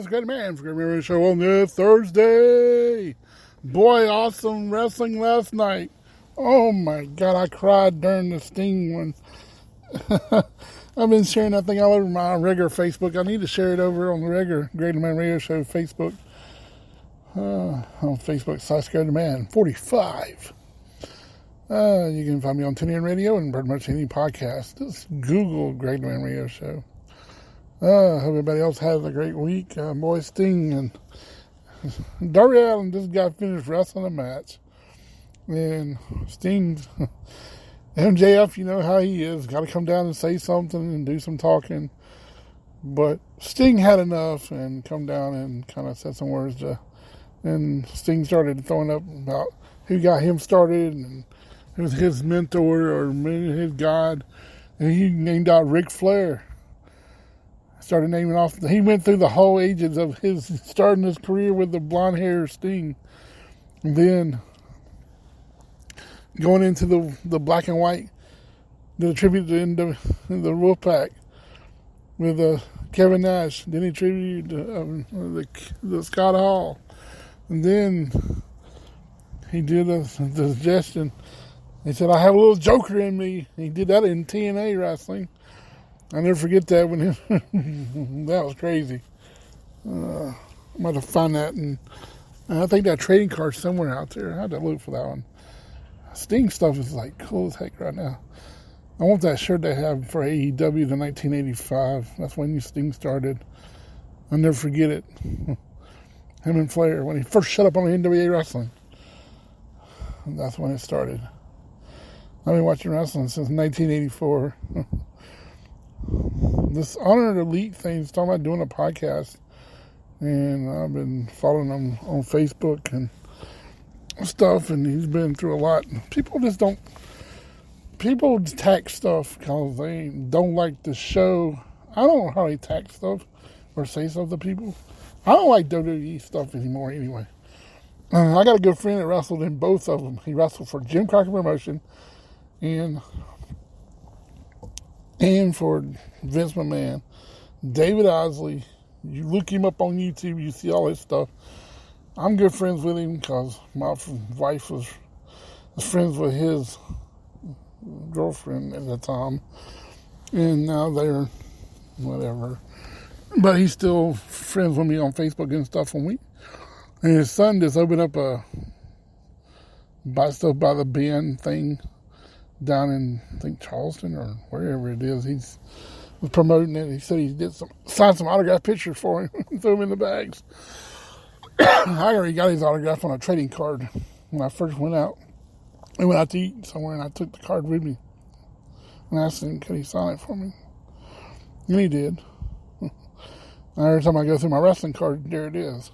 Size Great Man for Great Man Radio Show on this Thursday. Boy, awesome wrestling last night. Oh my God, I cried during the Sting one. I've been sharing that thing all over my regular Facebook. I need to share it over on the regular Great Man Radio Show Facebook. On Facebook, Size Great Man 45. You can find me on TuneIn Radio and pretty much any podcast. Just Google Great Man Radio Show. Hope everybody else has a great week. Boy, Sting and Darby Allin just got finished wrestling a match. And Sting, MJF, you know how he is. Got to come down and say something and do some talking. But Sting had enough and come down and kind of said some words. And Sting started throwing up about who got him started and who was his mentor or his God. And he named out Ric Flair. Started naming off. He went through the whole ages of his starting his career with the blonde hair Sting, and then going into the black and white, did a tribute to the Wolfpack with Kevin Nash. Then he tributed the Scott Hall, and then he did a suggestion. He said, "I have a little Joker in me." He did that in TNA wrestling. I'll never forget that when that was crazy. I'm going to find that, and I think that trading card's somewhere out there. I had to look for that one. Sting stuff is like cool as heck right now. I want that shirt they have for AEW, the 1985. That's when Sting started. I'll never forget it. Him and Flair, when he first showed up on the NWA wrestling. That's when it started. I've been watching wrestling since 1984. This Honored Elite thing is talking about doing a podcast, and I've been following him on Facebook and stuff, and he's been through a lot. People attack stuff because they don't like the show. I don't know how they attack stuff or say stuff to people. I don't like WWE stuff anymore anyway. I got a good friend that wrestled in both of them. He wrestled for Jim Crockett Promotion and for Vince McMahon. David Osley, you look him up on YouTube, you see all his stuff. I'm good friends with him because my wife was friends with his girlfriend at the time. And now they're whatever. But he's still friends with me on Facebook and stuff. And his son just opened up buy stuff by the bin thing down in, I think, Charleston or wherever it is. He's promoting it. He said he signed some autograph pictures for him and threw them in the bags. I already got his autograph on a trading card when I first went out. I went out to eat somewhere, and I took the card with me. And I asked him, could he sign it for me? And he did. Every time I go through my wrestling card, there it is.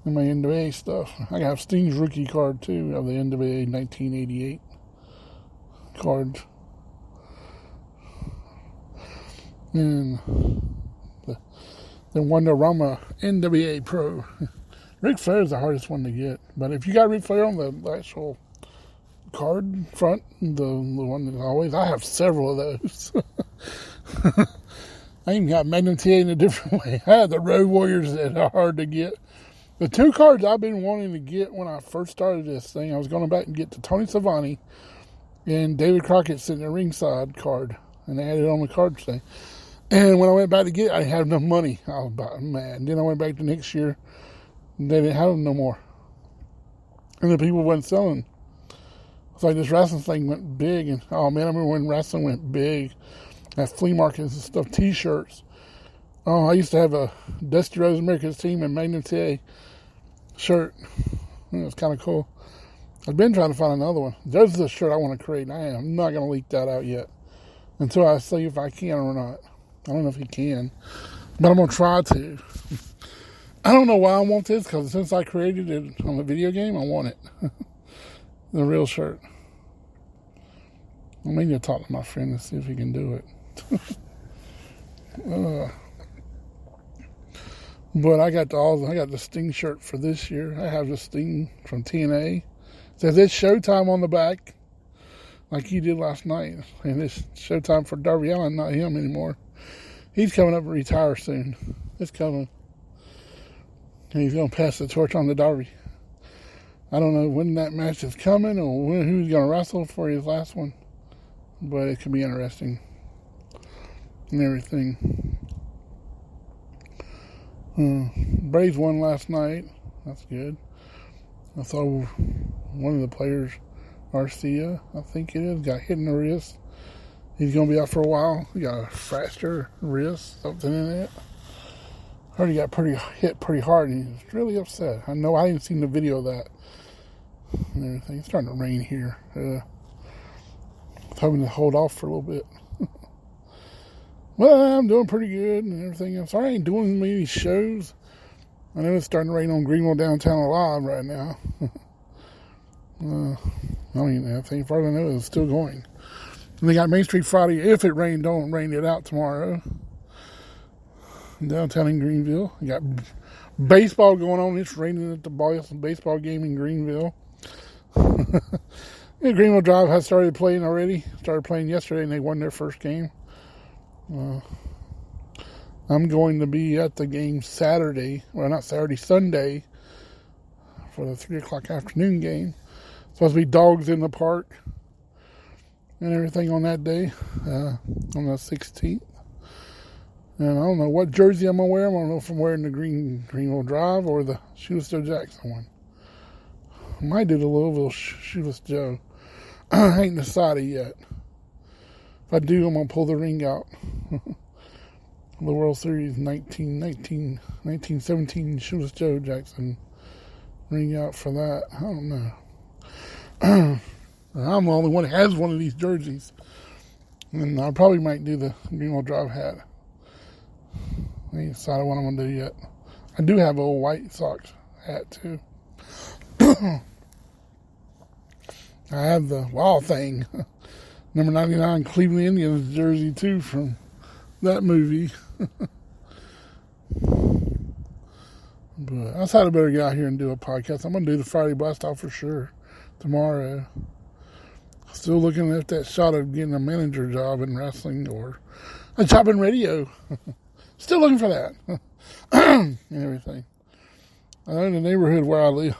And my NWA stuff. I got Sting's rookie card, too, of the NWA 1988 card. And the Wonderama NWA Pro. Ric Flair is the hardest one to get. But if you got Ric Flair on the actual card front, the one that always, I have several of those. I even got Magnum TA in a different way. I have the Road Warriors that are hard to get. The two cards I've been wanting to get when I first started this thing, I was going back and get the Tony Schiavone and David Crockett sitting there ringside card. And they had it on the card thing. And when I went back to get it, I didn't have enough money. I was about mad. Then I went back the next year. And they didn't have them no more. And the people wasn't selling. It's like this wrestling thing went big. And oh man, I remember when wrestling went big. At flea markets and stuff, t-shirts. Oh, I used to have a Dusty Rhodes America's Team and Magnum TA shirt. It was kind of cool. I've been trying to find another one. There's the shirt I want to create. I'm not going to leak that out yet. Until I see if I can or not. I don't know if he can. But I'm going to try to. I don't know why I want this. Because since I created it on the video game, I want it. The real shirt. I need to talk to my friend and see if he can do it. But I got the Sting shirt for this year. I have the Sting from TNA. It says it's Showtime on the back, like he did last night. And it's Showtime for Darby Allin, not him anymore. He's coming up to retire soon. It's coming. And he's going to pass the torch on to Darby. I don't know when that match is coming or who's going to wrestle for his last one. But it could be interesting. And everything. Braves won last night. That's good. I saw one of the players, Arcia, I think it is, got hit in the wrist. He's going to be out for a while. He got a fracture wrist, something in it. Heard he got hit pretty hard, and he was really upset. I know I didn't see the video of that and everything. It's starting to rain here. I was hoping to hold off for a little bit. Well, I'm doing pretty good and everything. I'm sorry I ain't doing many shows. I know it's starting to rain on Greenville Downtown Alive right now. I don't even know. As far as I know, it's still going. And they got Main Street Friday. If it rained, don't rain it out tomorrow. Downtown in Greenville. You got baseball going on. It's raining at the Boston baseball game in Greenville. Greenville Drive has started playing already. Started playing yesterday and they won their first game. I'm going to be at the game Saturday. Well, not Saturday, Sunday. For the 3 o'clock afternoon game. Supposed to be dogs in the park. And everything on that day. On the 16th. And I don't know what jersey I'm going to wear. I don't know if I'm wearing the Greenville Drive or the Shoeless Joe Jackson one. I might do the Louisville Shoeless Joe. I ain't decided yet. If I do, I'm going to pull the ring out. The World Series 1917 Shoeless Joe Jackson ring out for that. I don't know. I'm the only one that has one of these jerseys. And I probably might do the Greenville Drive hat. I ain't decided what I'm going to do yet. I do have an old White Sox hat, too. I have the Wild Thing, number 99 Cleveland Indians jersey, too, from that movie. But I thought I better get out here and do a podcast. I'm going to do the Friday Blast Off for sure tomorrow. Still looking at that shot of getting a manager job in wrestling or a job in radio. Still looking for that. And everything. I know in the neighborhood where I live,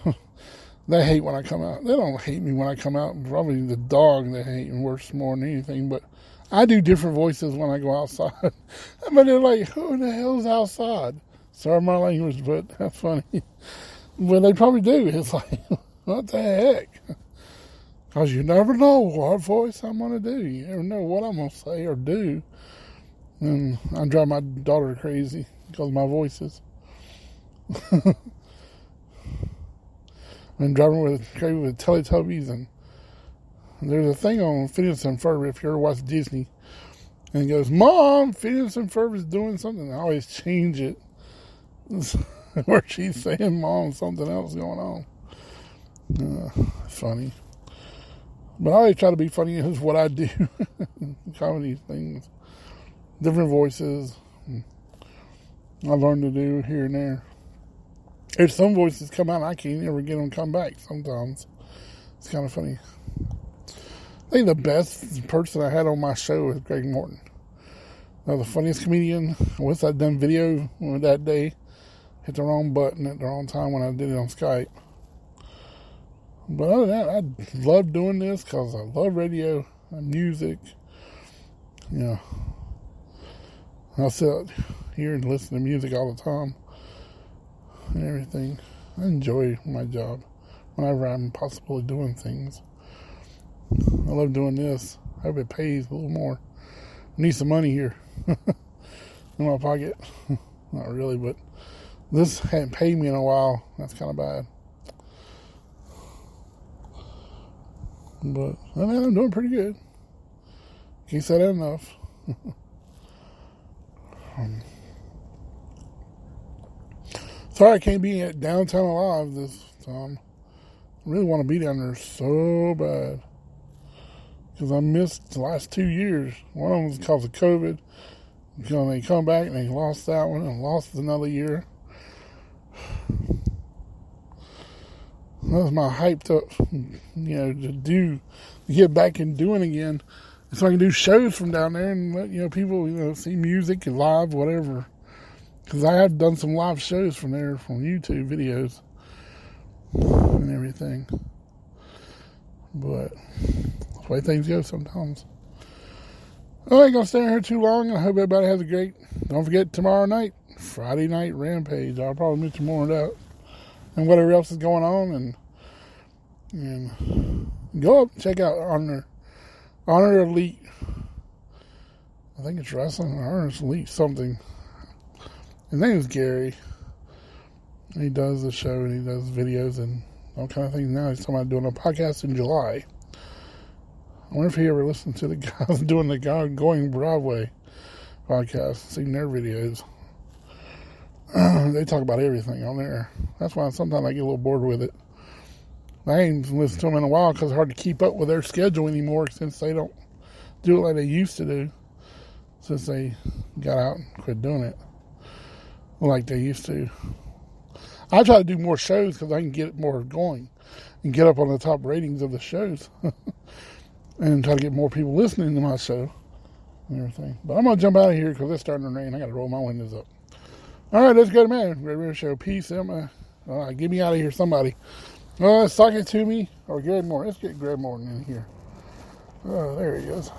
they hate when I come out. They don't hate me when I come out. Probably the dog they hate me worse more than anything. But I do different voices when I go outside. But they're like, who the hell's outside? Sorry my language, but that's funny. But they probably do. It's like, what the heck? Because you never know what voice I'm going to do. You never know what I'm going to say or do. And I drive my daughter crazy because of my voices. I've been driving crazy with Teletubbies, and there's a thing on Phineas and Ferb, if you ever watch Disney, and it goes, Mom, Phineas and Ferb is doing something. I always change it where she's saying Mom, something else going on. Funny. But I always try to be funny is what I do. Comedy things. Different voices. I learned to do here and there. There's some voices come out and I can't ever get them to come back sometimes. It's kind of funny. I think the best person I had on my show was Greg Morton. The funniest comedian. I wish I'd done video that day. Hit the wrong button at the wrong time when I did it on Skype. But other than that, I love doing this because I love radio and music. You know, I sit here and listen to music all the time and everything. I enjoy my job whenever I'm possibly doing things. I love doing this. I hope it pays a little more. I need some money here in my pocket. Not really, but this hadn't paid me in a while. That's kind of bad. But I mean, I'm doing pretty good. Can't say that enough. Sorry I can't be at Downtown Alive this time. I really want to be down there so bad. Because I missed the last 2 years. One of them was because of COVID. Because they come back and they lost that one and lost another year. That was my hyped up, to get back and doing again. So I can do shows from down there and let, people, see music and live, whatever. Because I have done some live shows from there, from YouTube videos and everything. But that's the way things go sometimes. I ain't going to stay here too long. I hope everybody has a great... Don't forget tomorrow night, Friday Night Rampage. I'll probably mention more of that. And whatever else is going on. And go up, check out Honor Elite. I think it's wrestling. Honor Elite something. His name is Gary. He does the show and he does videos and all kind of things. Now he's talking about doing a podcast in July. I wonder if he ever listened to the guys doing the Going Broadway podcast, seen their videos. They talk about everything on there. That's why sometimes I get a little bored with it. I ain't listened to them in a while because it's hard to keep up with their schedule anymore since they don't do it like they used to do. Since they got out and quit doing it like they used to. I try to do more shows because I can get it more going and get up on the top ratings of the shows and try to get more people listening to my show and everything. But I'm going to jump out of here because it's starting to rain. I got to roll my windows up. All right, let's go to man. Red River Show. Peace. All right, get me out of here, somebody. Suck it to me or Greg Morton. Let's get Greg Morton in here. Oh, there he is.